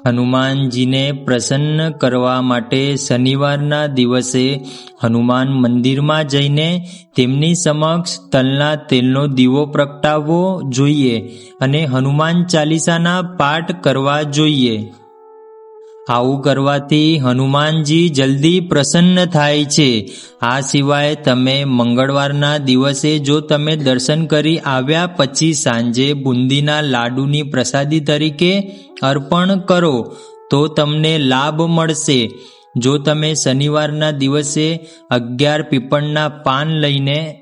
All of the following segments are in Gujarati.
હનુમાનજીને પ્રસન્ન કરવા માટે શનિવારના દિવસે હનુમાન મંદિરમાં જઈને તેમની સમક્ષ તલના તેલનો દીવો પ્રગટાવવો જોઈએ અને હનુમાન ચાલીસાના પાઠ કરવા જોઈએ. આવું કરવાથી હનુમાનજી જલ્દી પ્રસન્ન થાય છે. આ સિવાય તમે મંગળવારના દિવસે જો તમે દર્શન કરી આવ્યા પછી સાંજે બુંદીના લાડુની પ્રસાદી તરીકે અર્પણ કરો તો તમને લાભ મળશે. જો તમે શનિવારના દિવસે 11 પીપળના પાન લઈને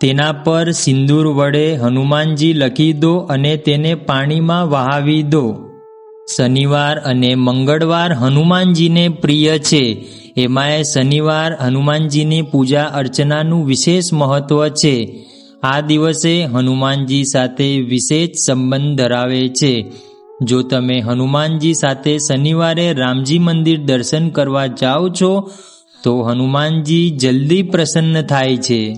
તેના પર સિંદૂર વડે હનુમાનજી લખી દો અને તેને પાણીમાં વહાવી દો. શનિવાર અને મંગળવાર હનુમાનજીને પ્રિય છે. એમાંય શનિવાર હનુમાનજીની પૂજા અર્ચનાનું વિશેષ મહત્વ છે. આ દિવસે હનુમાનજી સાથે વિશેષ સંબંધ ધરાવે છે. જો તમે હનુમાનજી સાથે શનિવારે રામજી મંદિર દર્શન કરવા જાઓ છો તો હનુમાનજી જલ્દી પ્રસન્ન થાય છે.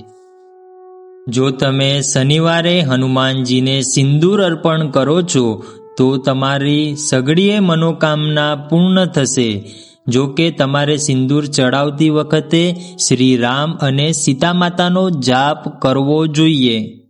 જો તમે શનિવારે હનુમાનજીને સિંદૂર અર્પણ કરો છો તો તમારી સઘળીએ મનોકામના પૂર્ણ થશે. જો કે તમારે સિંદૂર ચડાવતી વખતે શ્રી રામ અને સીતા માતાનો જાપ કરવો જોઈએ.